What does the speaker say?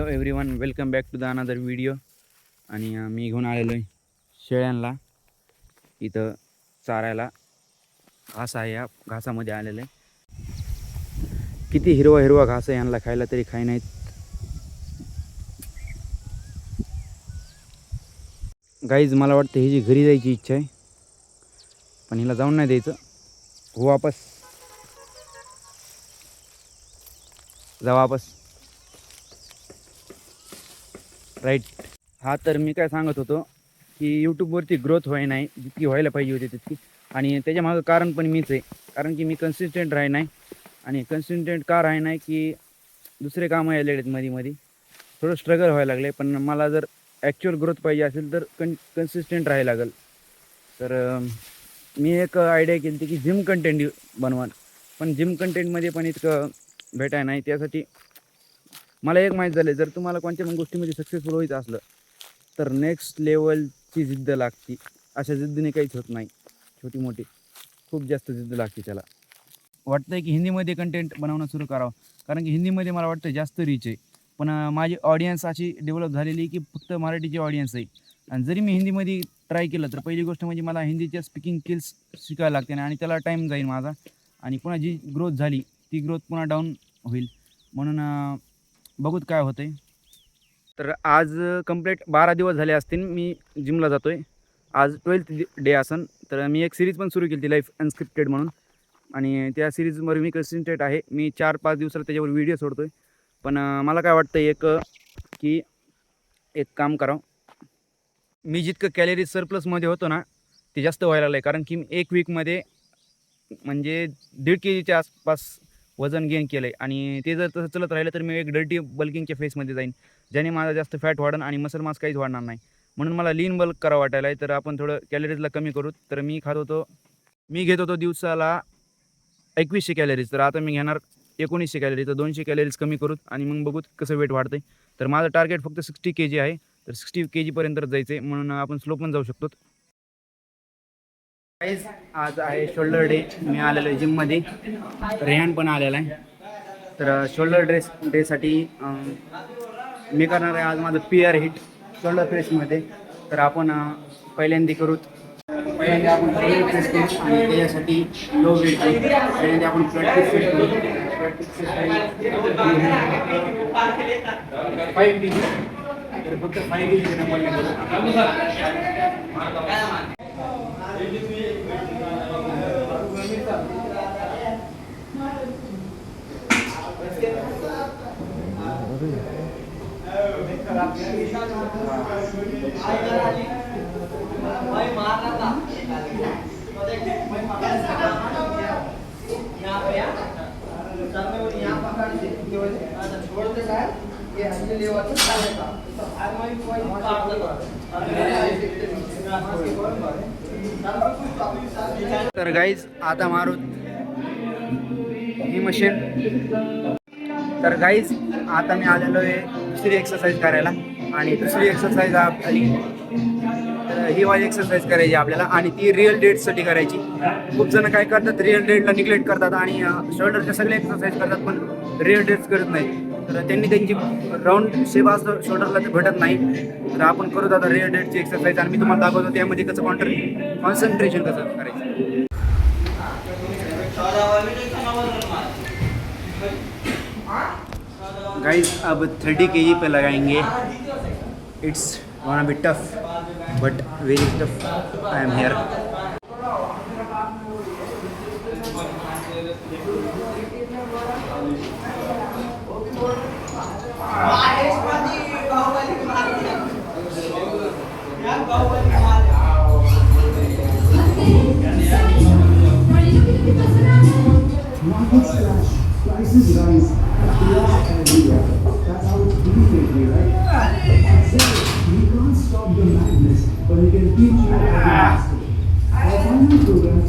Hello everyone, welcome back to the another video. आणि मी घेऊन आलेलो आहे शेळ्यांना इथं चारायला. घास आहे, या घासामध्ये आलेलं आहे. किती हिरवा हिरवा घास आहे, यांना खायला तरी खाई नाहीत. गाईज मला वाटतं ही जी घरी जायची इच्छा आहे, पण हिला जाऊन नाही द्यायचं. हो वापस जा, वापस राईट. हा, तर मी काय सांगत होतो की यूट्यूबवरती ग्रोथ व्हाय नाही जितकी व्हायला पाहिजे होती तितकी. आणि त्याच्यामागं कारण पण मीच आहे, कारण की मी कन्सिस्टंट राही नाही. आणि कन्सिस्टंट का राही नाही की दुसरे कामं यायला लागलेत मध्ये थोडं स्ट्रगल व्हायला लागले. पण मला जर ॲक्च्युअल ग्रोथ पाहिजे असेल तर कन्सिस्टंट राहायला लागेल. तर मी एक आयडिया केली होती की जिम कंटेंट बनवा, पण जिम कंटेंटमध्ये पण इतकं भेटाय नाही. त्यासाठी मला एक माहीत झालं, जर तुम्हाला कोणत्या पण गोष्टीमध्ये सक्सेसफुल व्हायचं असलं तर नेक्स्ट लेवलची जिद्द लागते. अशा जिद्दीने काहीच होत नाही. छोटी मोठी खूप जास्त जिद्द लागते त्याला. वाटतं की हिंदीमध्ये कंटेंट बनवणं सुरू करावं, कारण की हिंदीमध्ये मला वाटतं जास्त रीच आहे. पण माझी ऑडियन्स अशी डेव्हलप झालेली की फक्त मराठीची ऑडियन्स आहे. आणि जरी मी हिंदीमध्ये ट्राय केलं तर पहिली गोष्ट म्हणजे मला हिंदीच्या स्पीकिंग स्किल्स शिकायला लागते आणि त्याला टाईम जाईल माझा. आणि पुन्हा जी ग्रोथ झाली ती ग्रोथ पुन्हा डाऊन होईल. म्हणून बघूत काय होतं आहे. तर आज कंप्लीट 12 दिवस झाले असतील मी जिमला जातो आहे. आज 12th डे असन. तर मी एक सिरीज पण सुरू केली, लाईफ अनस्क्रिप्टेड म्हणून. आणि त्या सिरीजवर मी कन्सिस्टंट आहे. मी 4-5 दिवसाला त्याच्यावर व्हिडिओ सोडतो आहे. पण मला काय वाटतं की एक काम करावं. मी जितकं कॅलरीज सरप्लसमध्ये होतो ना ते जास्त व्हायला लागलं आहे, कारण की मी एक वीकमध्ये म्हणजे 1.5 kgच्या आसपास वजन गेन केलं आहे. आणि ते जर तसं चलत राहिलं तर मी एक डर्टी बल्किंगच्या फेसमध्ये जाईन, ज्याने माझा जास्त फॅट वाढन आणि मसल मास काहीच वाढणार नाही. म्हणून मला लीन बल्क करावं वाटायला आहे. तर आपण थोडं कॅलरीजला कमी करू. तर मी घेत होतो दिवसाला 2100 कॅलरीज. तर आता मी घेणार 1900 कॅलरीज. तर 200 कॅलरीज कमी करूत आणि मग बघूत कसं वेट वाढतं आहे. तर माझं टार्गेट फक्त 60 kg आहे. तर 60 kg जायचं आहे, म्हणून आपण स्लो पण जाऊ शकतो. आज आहे शोल्डर डे. मी आलेलो आहे जिममध्ये. रेहान पण आलेला आहे. तर शोल्डर डेसाठी मी करणार आहे आज माझं PR हिट शोल्डर प्रेसमध्ये. तर आपण पहिल्यांदा करूत. पहिल्यांदा आपण शोल्डर प्रेस करू आणि त्याच्यासाठी लो वेट आहे. पहिल्यांदा आपण प्रॅक्टिस सेट करू. Practice set 5 kg. तर फक्त 5 kg तर गाईज आता मारू ही मशीन. तर गाईज आता मी आलेलो आहे दुसरी एक्सरसाइज करायला. आणि दुसरी एक्सरसाइज आपली, तर ही वाली एक्सरसाइज करायची आपल्याला आणि ती रिअल डेटसाठी करायची. खूप जण काय करतात, रिअल डेटला निग्लेक्ट करतात आणि शोल्डरच्या सगळे एक्सरसाइज करतात पण रिअल डेट्स करत नाही. तर त्यांनी त्यांची राऊंड शेप असतो शोल्डरला ते भेटत नाही. तर आपण करू आता रिअल डेटची एक्सरसाइज आणि मी तुम्हाला दाखवतो त्यामध्ये कसं कॉन्सन्ट्रेशन कसं करायचं. गाइस अब 30 kg पे लगाएंगे. It's gonna be tough but very tough. I am here. Prices rise, chaos everywhere. That's how it's been lately, right? So, we can't stop the madness, but we can teach you how to master it. Our final program.